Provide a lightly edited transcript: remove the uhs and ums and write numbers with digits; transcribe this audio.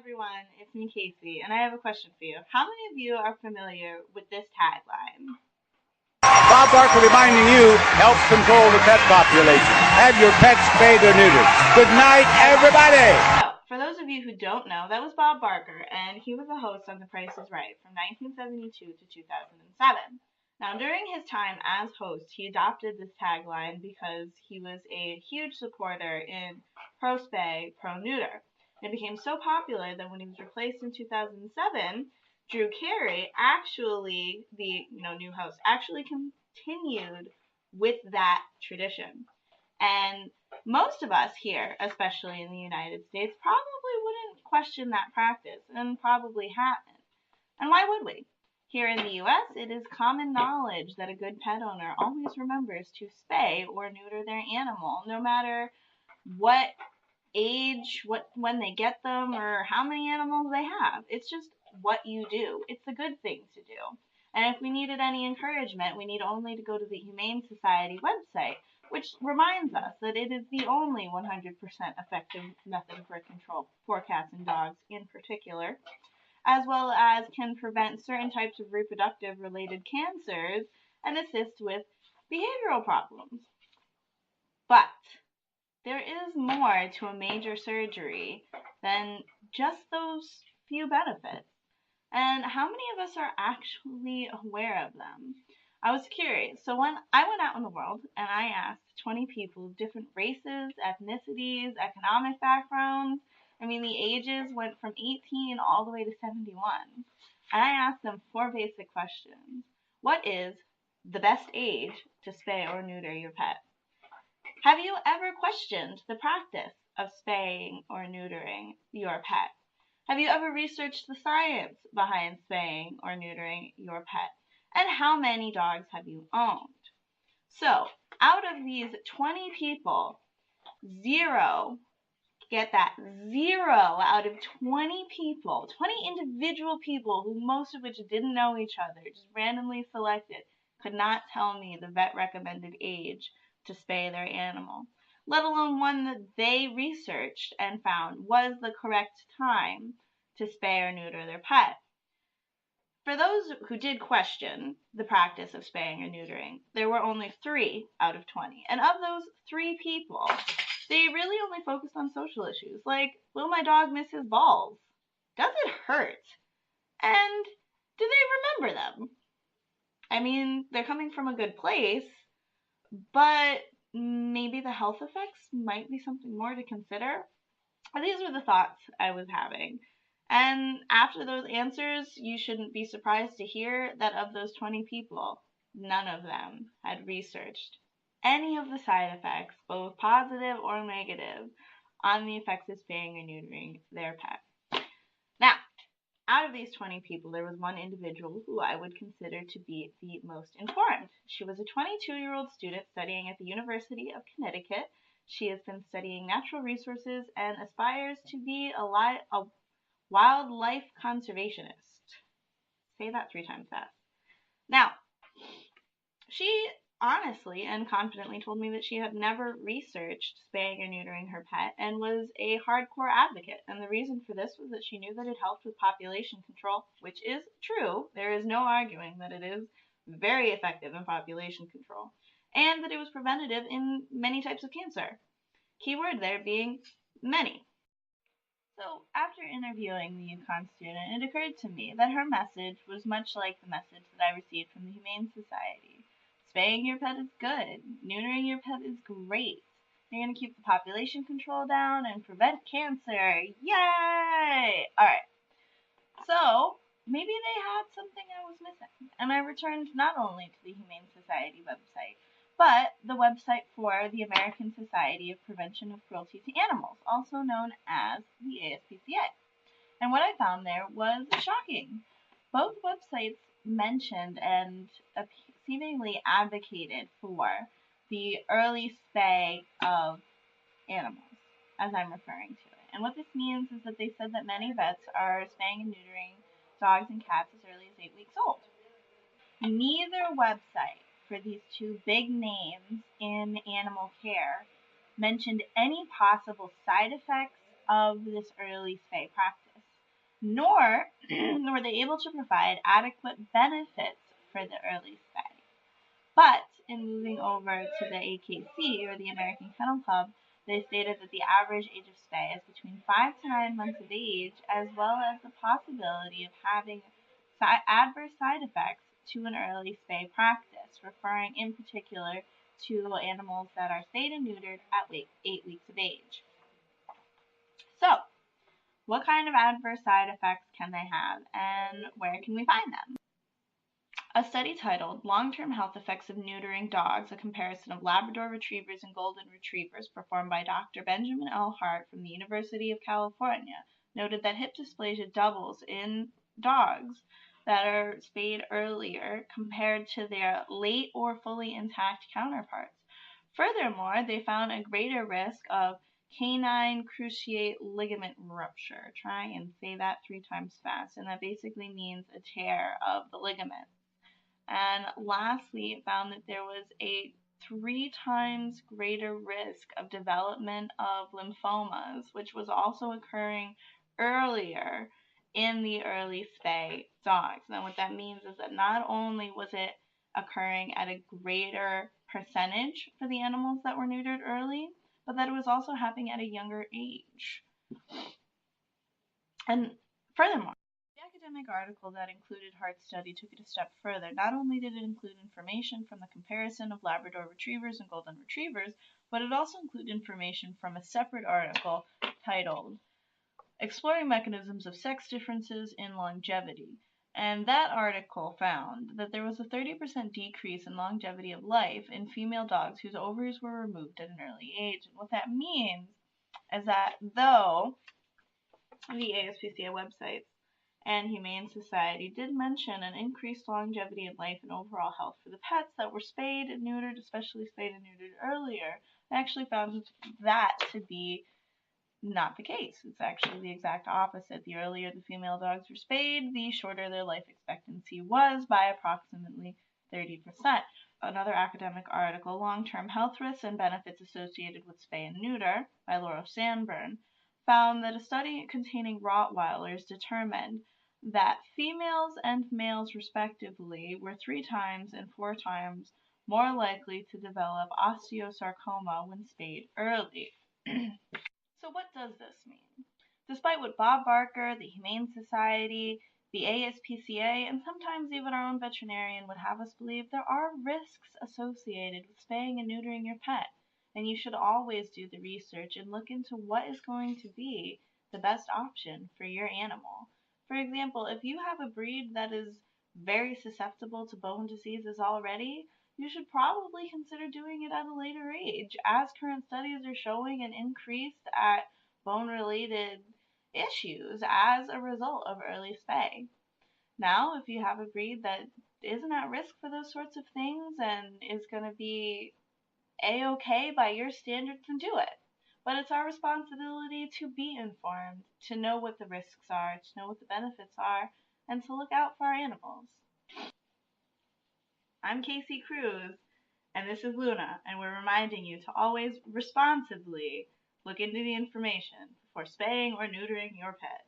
everyone, it's me Casey, and I have a question for you. How many of you are familiar with this tagline? Bob Barker reminding you, help control the pet population. Have your pets spayed or neutered. Good night, everybody! So, for those of you who don't know, that was Bob Barker, and he was a host on The Price is Right from 1972 to 2007. Now, during his time as host, he adopted this tagline because he was a huge supporter in pro-spay, pro-neuter. It became so popular that when he was replaced in 2007, Drew Carey, actually, the new host, actually continued with that tradition. And most of us here, especially in the United States, probably wouldn't question that practice and probably haven't. And why would we? Here in the US, it is common knowledge that a good pet owner always remembers to spay or neuter their animal, no matter what age, when they get them, or how many animals they have. It's just what you do. It's a good thing to do. And if we needed any encouragement, we need only to go to the Humane Society website, which reminds us that it is the only 100% effective method of birth control for cats and dogs in particular, as well as can prevent certain types of reproductive related cancers and assist with behavioral problems. But there is more to a major surgery than just those few benefits. And how many of us are actually aware of them? I was curious. So when I went out in the world and I asked 20 people of different races, ethnicities, economic backgrounds, the ages went from 18 all the way to 71. And I asked them 4 basic questions. What is the best age to spay or neuter your pet? Have you ever questioned the practice of spaying or neutering your pet? Have you ever researched the science behind spaying or neutering your pet? And how many dogs have you owned? So, out of these 20 people, 0 out of 20 people, 20 individual people who most of which didn't know each other, just randomly selected, could not tell me the vet recommended age to spay their animal, let alone one that they researched and found was the correct time to spay or neuter their pet. For those who did question the practice of spaying or neutering, there were only 3 out of 20. And of those 3 people, they really only focused on social issues, like, will my dog miss his balls? Does it hurt? And do they remember them? They're coming from a good place, but maybe the health effects might be something more to consider. These were the thoughts I was having. And after those answers, you shouldn't be surprised to hear that of those 20 people, none of them had researched any of the side effects, both positive or negative, on the effects of spaying or neutering their pet. Now, out of these 20 people, there was one individual who I would consider to be the most informed. She was a 22-year-old student studying at the University of Connecticut. She has been studying natural resources and aspires to be a wildlife conservationist. Say that 3 times fast. Now, she honestly and confidently told me that she had never researched spaying or neutering her pet and was a hardcore advocate. And the reason for this was that she knew that it helped with population control, which is true. There is no arguing that it is very effective in population control, and that it was preventative in many types of cancer. Keyword there being many. So, after interviewing the UConn student, it occurred to me that her message was much like the message that I received from the Humane Society. Spaying your pet is good. Neutering your pet is great. You're going to keep the population control down and prevent cancer. Yay! Alright. So, maybe they had something I was missing. And I returned not only to the Humane Society website, but the website for the American Society of Prevention of Cruelty to Animals, also known as the ASPCA. And what I found there was shocking. Both websites mentioned and seemingly advocated for the early spay of animals, as I'm referring to it. And what this means is that they said that many vets are spaying and neutering dogs and cats as early as 8 weeks old. Neither website for these 2 big names in animal care mentioned any possible side effects of this early spay practice. nor were they able to provide adequate benefits for the early spay. But in moving over to the AKC, or the American Kennel Club, they stated that the average age of spay is between 5 to 9 months of age, as well as the possibility of having adverse side effects to an early spay practice, referring in particular to animals that are spayed and neutered at 8 weeks of age. So, what kind of adverse side effects can they have, and where can we find them? A study titled Long-Term Health Effects of Neutering Dogs, a comparison of Labrador Retrievers and Golden Retrievers, performed by Dr. Benjamin L. Hart from the University of California, noted that hip dysplasia doubles in dogs that are spayed earlier compared to their late or fully intact counterparts. Furthermore, they found a greater risk of canine cruciate ligament rupture. Try and say that 3 times fast, and that basically means a tear of the ligament. And lastly, it found that there was a 3 times greater risk of development of lymphomas, which was also occurring earlier in the early spay dogs. Now, what that means is that not only was it occurring at a greater percentage for the animals that were neutered early, but that it was also happening at a younger age. And furthermore, the academic article that included Hart's study took it a step further. Not only did it include information from the comparison of Labrador Retrievers and Golden Retrievers, but it also included information from a separate article titled Exploring Mechanisms of Sex Differences in Longevity. And that article found that there was a 30% decrease in longevity of life in female dogs whose ovaries were removed at an early age. And what that means is that though the ASPCA websites and Humane Society did mention an increased longevity in life and overall health for the pets that were spayed and neutered, especially spayed and neutered earlier, they actually found that to be not the case. It's actually the exact opposite. The earlier the female dogs were spayed, the shorter their life expectancy was by approximately 30%. Another academic article, Long-Term Health Risks and Benefits Associated with Spay and Neuter, by Laura Sandburn, found that a study containing Rottweilers determined that females and males respectively were 3 times and 4 times more likely to develop osteosarcoma when spayed early. So what does this mean? Despite what Bob Barker, the Humane Society, the ASPCA, and sometimes even our own veterinarian would have us believe, there are risks associated with spaying and neutering your pet, and you should always do the research and look into what is going to be the best option for your animal. For example, if you have a breed that is very susceptible to bone diseases already, you should probably consider doing it at a later age, as current studies are showing an increase at bone-related issues as a result of early spay. Now, if you have a breed that isn't at risk for those sorts of things and is going to be a-okay by your standards, then do it. But it's our responsibility to be informed, to know what the risks are, to know what the benefits are, and to look out for our animals. I'm Casey Cruz, and this is Luna, and we're reminding you to always responsibly look into the information before spaying or neutering your pet.